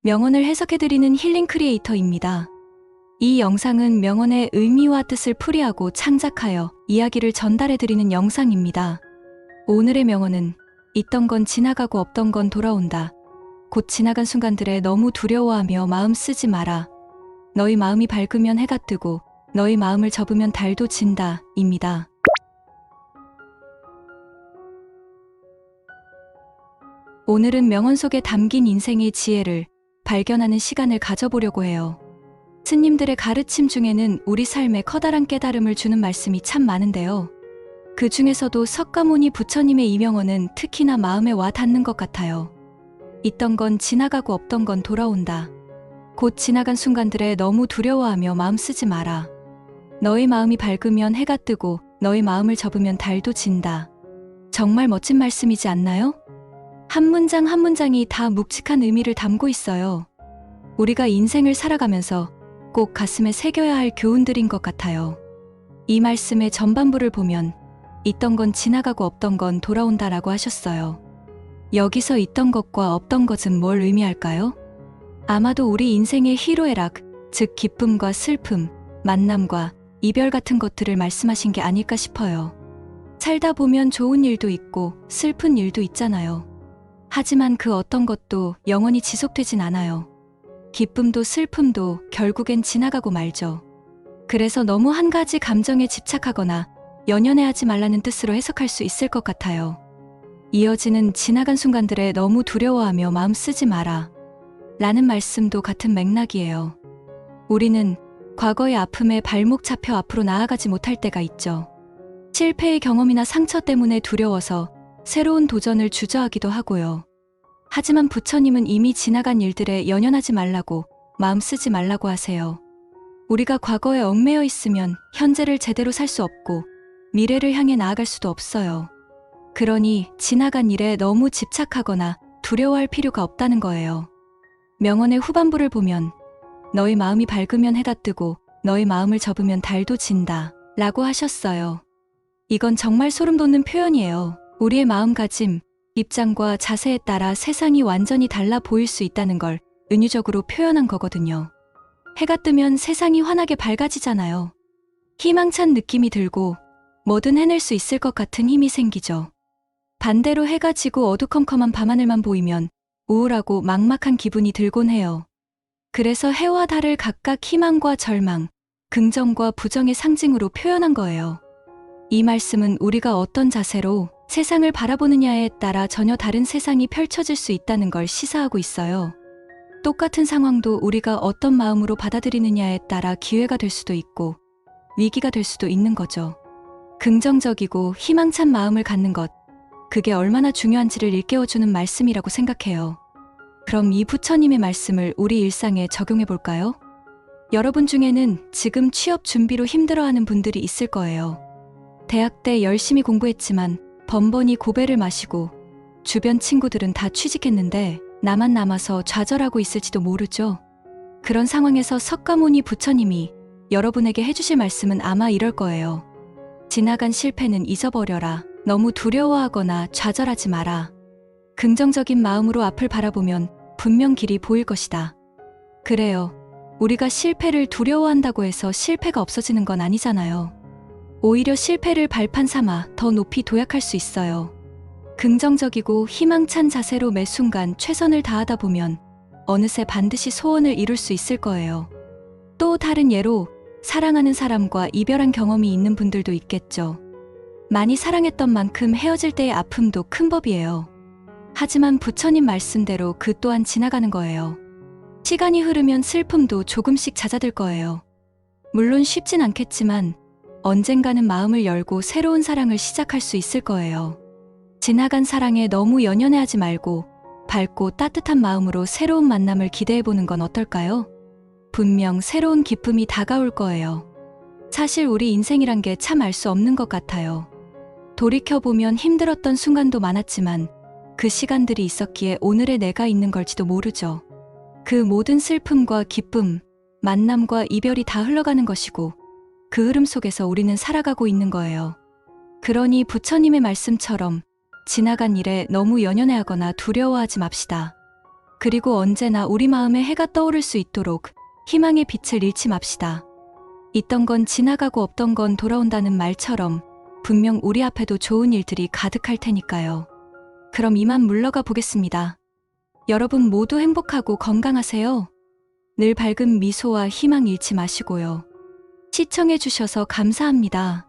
명언을 해석해드리는 힐링 크리에이터입니다. 이 영상은 명언의 의미와 뜻을 풀이하고 창작하여 이야기를 전달해드리는 영상입니다. 오늘의 명언은 있던 건 지나가고 없던 건 돌아온다. 곧 지나간 순간들에 너무 두려워하며 마음 쓰지 마라. 너희 마음이 밝으면 해가 뜨고 너희 마음을 접으면 달도 진다 입니다. 오늘은 명언 속에 담긴 인생의 지혜를 발견하는 시간을 가져보려고 해요. 스님들의 가르침 중에는 우리 삶에 커다란 깨달음을 주는 말씀이 참 많은데요. 그 중에서도 석가모니 부처님의 이 명언은 특히나 마음에 와 닿는 것 같아요. 있던 건 지나가고 없던 건 돌아온다. 곧 지나간 순간들에 너무 두려워하며 마음 쓰지 마라. 너의 마음이 밝으면 해가 뜨고 너의 마음을 접으면 달도 진다. 정말 멋진 말씀이지 않나요? 한 문장 한 문장이 다 묵직한 의미를 담고 있어요. 우리가 인생을 살아가면서 꼭 가슴에 새겨야 할 교훈들인 것 같아요. 이 말씀의 전반부를 보면 있던 건 지나가고 없던 건 돌아온다라고 하셨어요. 여기서 있던 것과 없던 것은 뭘 의미할까요? 아마도 우리 인생의 희로애락, 즉 기쁨과 슬픔, 만남과 이별 같은 것들을 말씀하신 게 아닐까 싶어요. 살다 보면 좋은 일도 있고 슬픈 일도 있잖아요. 하지만 그 어떤 것도 영원히 지속되진 않아요. 기쁨도 슬픔도 결국엔 지나가고 말죠. 그래서 너무 한 가지 감정에 집착하거나 연연해하지 말라는 뜻으로 해석할 수 있을 것 같아요. 이어지는 지나간 순간들에 너무 두려워하며 마음 쓰지 마라 라는 말씀도 같은 맥락이에요. 우리는 과거의 아픔에 발목 잡혀 앞으로 나아가지 못할 때가 있죠. 실패의 경험이나 상처 때문에 두려워서 새로운 도전을 주저하기도 하고요. 하지만 부처님은 이미 지나간 일들에 연연하지 말라고, 마음 쓰지 말라고 하세요. 우리가 과거에 얽매여 있으면 현재를 제대로 살 수 없고 미래를 향해 나아갈 수도 없어요. 그러니 지나간 일에 너무 집착하거나 두려워할 필요가 없다는 거예요. 명언의 후반부를 보면 너희 마음이 밝으면 해가 뜨고 너희 마음을 접으면 달도 진다 라고 하셨어요. 이건 정말 소름 돋는 표현이에요. 우리의 마음가짐, 입장과 자세에 따라 세상이 완전히 달라 보일 수 있다는 걸 은유적으로 표현한 거거든요. 해가 뜨면 세상이 환하게 밝아지잖아요. 희망찬 느낌이 들고 뭐든 해낼 수 있을 것 같은 힘이 생기죠. 반대로 해가 지고 어두컴컴한 밤하늘만 보이면 우울하고 막막한 기분이 들곤 해요. 그래서 해와 달을 각각 희망과 절망, 긍정과 부정의 상징으로 표현한 거예요. 이 말씀은 우리가 어떤 자세로 세상을 바라보느냐에 따라 전혀 다른 세상이 펼쳐질 수 있다는 걸 시사하고 있어요. 똑같은 상황도 우리가 어떤 마음으로 받아들이느냐에 따라 기회가 될 수도 있고 위기가 될 수도 있는 거죠. 긍정적이고 희망찬 마음을 갖는 것, 그게 얼마나 중요한지를 일깨워주는 말씀이라고 생각해요. 그럼 이 부처님의 말씀을 우리 일상에 적용해 볼까요? 여러분 중에는 지금 취업 준비로 힘들어하는 분들이 있을 거예요. 대학 때 열심히 공부했지만 번번이 고배를 마시고 주변 친구들은 다 취직했는데 나만 남아서 좌절하고 있을지도 모르죠. 그런 상황에서 석가모니 부처님이 여러분에게 해주실 말씀은 아마 이럴 거예요. 지나간 실패는 잊어버려라. 너무 두려워하거나 좌절하지 마라. 긍정적인 마음으로 앞을 바라보면 분명 길이 보일 것이다. 그래요. 우리가 실패를 두려워한다고 해서 실패가 없어지는 건 아니잖아요. 오히려 실패를 발판 삼아 더 높이 도약할 수 있어요. 긍정적이고 희망찬 자세로 매 순간 최선을 다하다 보면 어느새 반드시 소원을 이룰 수 있을 거예요. 또 다른 예로 사랑하는 사람과 이별한 경험이 있는 분들도 있겠죠. 많이 사랑했던 만큼 헤어질 때의 아픔도 큰 법이에요. 하지만 부처님 말씀대로 그 또한 지나가는 거예요. 시간이 흐르면 슬픔도 조금씩 잦아들 거예요. 물론 쉽진 않겠지만 언젠가는 마음을 열고 새로운 사랑을 시작할 수 있을 거예요. 지나간 사랑에 너무 연연해하지 말고 밝고 따뜻한 마음으로 새로운 만남을 기대해보는 건 어떨까요? 분명 새로운 기쁨이 다가올 거예요. 사실 우리 인생이란 게 참 알 수 없는 것 같아요. 돌이켜보면 힘들었던 순간도 많았지만 그 시간들이 있었기에 오늘의 내가 있는 걸지도 모르죠. 그 모든 슬픔과 기쁨, 만남과 이별이 다 흘러가는 것이고 그 흐름 속에서 우리는 살아가고 있는 거예요. 그러니 부처님의 말씀처럼 지나간 일에 너무 연연해하거나 두려워하지 맙시다. 그리고 언제나 우리 마음에 해가 떠오를 수 있도록 희망의 빛을 잃지 맙시다. 있던 건 지나가고 없던 건 돌아온다는 말처럼 분명 우리 앞에도 좋은 일들이 가득할 테니까요. 그럼 이만 물러가 보겠습니다. 여러분 모두 행복하고 건강하세요. 늘 밝은 미소와 희망 잃지 마시고요. 시청해 주셔서 감사합니다.